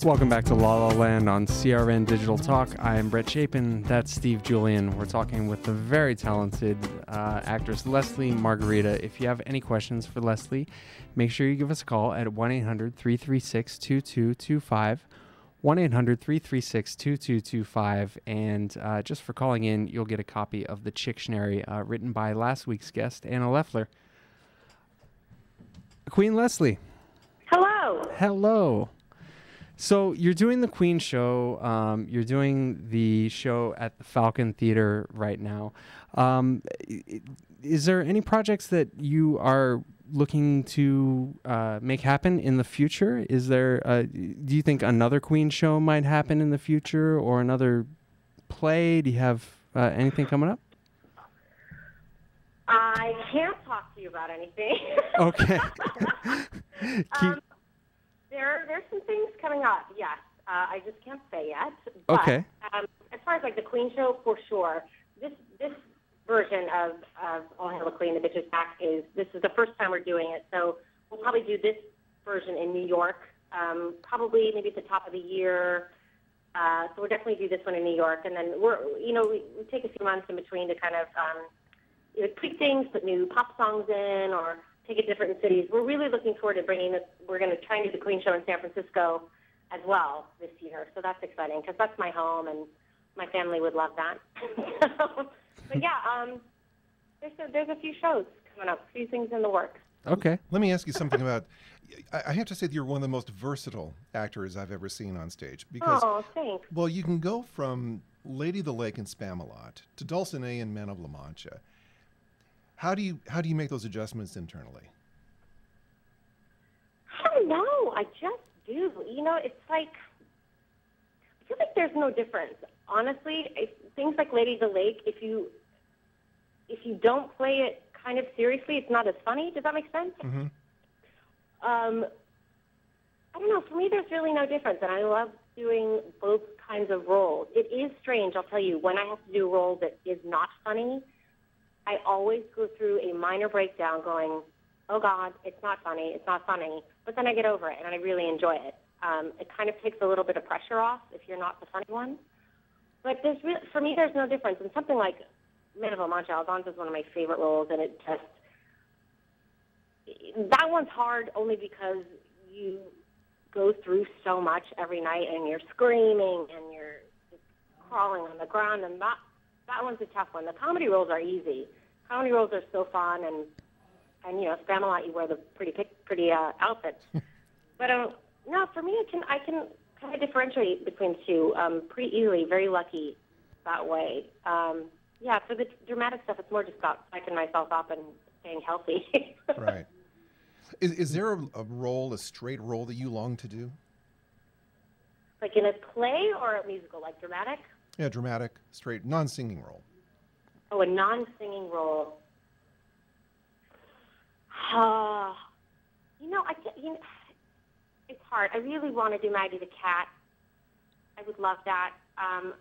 Welcome back to La La Land on CRN Digital Talk. I am Brett Chapin. That's Steve Julian. We're talking with the very talented actress Leslie Margarita. If you have any questions for Leslie, make sure you give us a call at 1-800-336-2225. 1-800-336-2225. And just for calling in, you'll get a copy of The Chictionary written by last week's guest, Anna Leffler. Queen Leslie. Hello. Hello. So you're doing the Queen show. You're doing the show at the Falcon Theater right now. Is there any projects that you are looking to make happen in the future? Is there? Do you think another Queen show might happen in the future, or another play? Do you have anything coming up? I can't talk to you about anything. Okay. There's some things coming up, yes. I just can't say yet. But, okay. As far as like the Queen show, for sure. This version of All Hail the Queen, the Bitches Back, this is the first time we're doing it. So we'll probably do this version in New York, probably maybe at the top of the year. So we'll definitely do this one in New York, and then we take a few months in between to kind of tweak things, put new pop songs in, or take it different cities. We're really looking forward to bringing this. We're going to try and do the Queen show in San Francisco as well this year. So that's exciting because that's my home and my family would love that. But yeah, there's a few shows coming up, a few things in the works. Okay. Let me ask you something about, I have to say that you're one of the most versatile actors I've ever seen on stage. Because, oh, thanks. Well, you can go from Lady of the Lake in Spamalot to Dulcinea in Men of La Mancha. How do you make those adjustments internally? I don't know. I just do. It's like, I feel like there's no difference. Honestly, things like Lady of the Lake, if you don't play it kind of seriously, it's not as funny. Does that make sense? Mm-hmm. I don't know. For me, there's really no difference, and I love doing both kinds of roles. It is strange, I'll tell you, when I have to do a role that is not funny, I always go through a minor breakdown going, oh, God, it's not funny, but then I get over it, and I really enjoy it. It kind of takes a little bit of pressure off if you're not the funny one. But for me, there's no difference. And something like Men of La Mancha, Alfonso is one of my favorite roles, and that one's hard only because you go through so much every night, and you're screaming, and you're just crawling on the ground, and that one's a tough one. The comedy roles are easy. Comedy roles are so fun, and Spamalot, you wear the pretty outfits. But no, for me, I can kind of differentiate between the two pretty easily. Very lucky that way. Yeah, for the dramatic stuff, it's more just about psyching myself up and staying healthy. Right. Is there a straight role that you long to do? Like in a play or a musical, like dramatic? Yeah, dramatic, straight, non-singing role. Oh, a non-singing role. It's hard. I really want to do Maggie the Cat. I would love that. I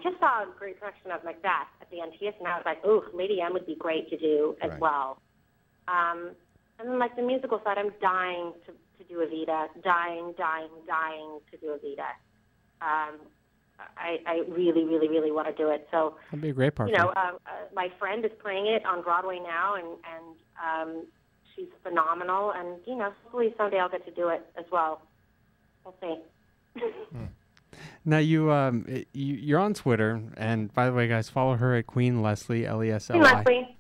just saw a great production of Macbeth at the NTS, and I was like, oh, Lady M would be great to do as well. And then, like the musical side, I'm dying to do Evita. Dying to do Evita. I really, really, really want to do it. So that'd be a great part. My friend is playing it on Broadway now, and she's phenomenal. And hopefully someday I'll get to do it as well. We'll see. Now you're on Twitter, and by the way, guys, follow her at Queen Leslie, Leslie. Queen Leslie.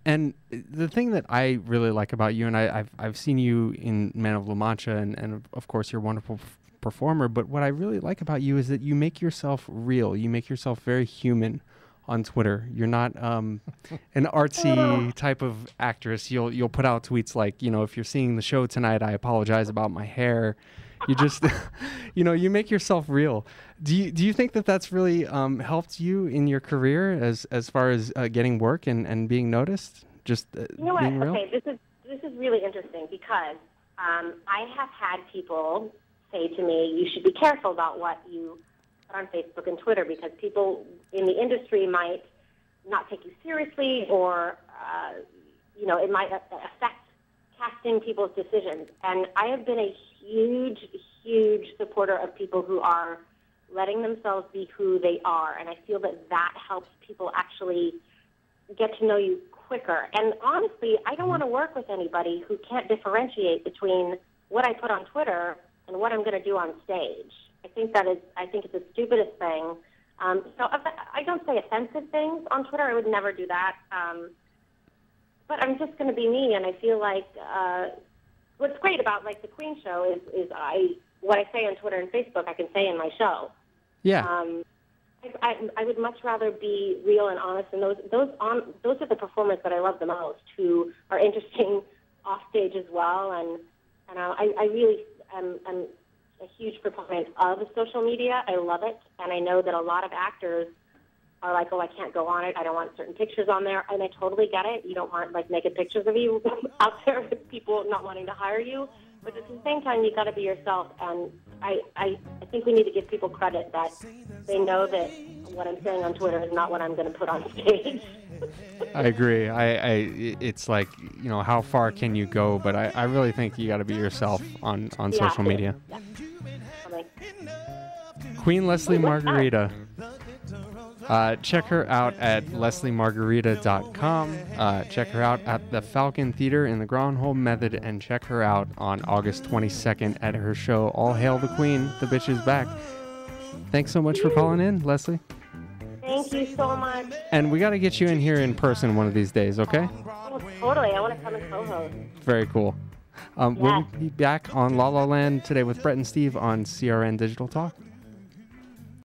And the thing that I really like about you, and I've seen you in Men of La Mancha, and of course you're a wonderful performer, but what I really like about you is that you make yourself real. You make yourself very human on Twitter. You're not an artsy type of actress. You'll put out tweets like, if you're seeing the show tonight, I apologize about my hair. You just, you make yourself real. Do you think that that's really helped you in your career as far as getting work and being noticed? Just being real? Okay, this is really interesting because I have had people say to me, you should be careful about what you put on Facebook and Twitter because people in the industry might not take you seriously or, it might affect casting people's decisions. And I have been a huge huge supporter of people who are letting themselves be who they are, and I feel that that helps people actually get to know you quicker. And honestly, I don't want to work with anybody who can't differentiate between what I put on Twitter and what I'm going to do on stage. I think it's the stupidest thing. So I don't say offensive things on Twitter. I would never do that. But I'm just going to be me, and I feel like what's great about like the Queen Show is what I say on Twitter and Facebook I can say in my show. Yeah. I would much rather be real and honest, and those are the performers that I love the most, who are interesting off stage as well. And I really am a huge proponent of social media. I love it, and I know that a lot of actors are like, oh, I can't go on it. I don't want certain pictures on there, and I totally get it. You don't want like naked pictures of you out there with people not wanting to hire you. But at the same time, you got to be yourself, and I think we need to give people credit that they know that what I'm saying on Twitter is not what I'm going to put on stage. I agree. It's like, you know, how far can you go? But I really think you got to be yourself on social media. Yeah. Okay. Queen Leslie Margarita. Check her out at lesliemargarita.com. Check her out at the Falcon Theater in the Gronholm Method, and check her out on August 22nd at her show, All Hail the Queen, the Bitch is Back. Thanks so much for calling in, Leslie. Thank you so much. And we got to get you in here in person one of these days, okay? Oh, totally. I want to come and co-host. Very cool. We'll be back on La La Land today with Brett and Steve on CRN Digital Talk.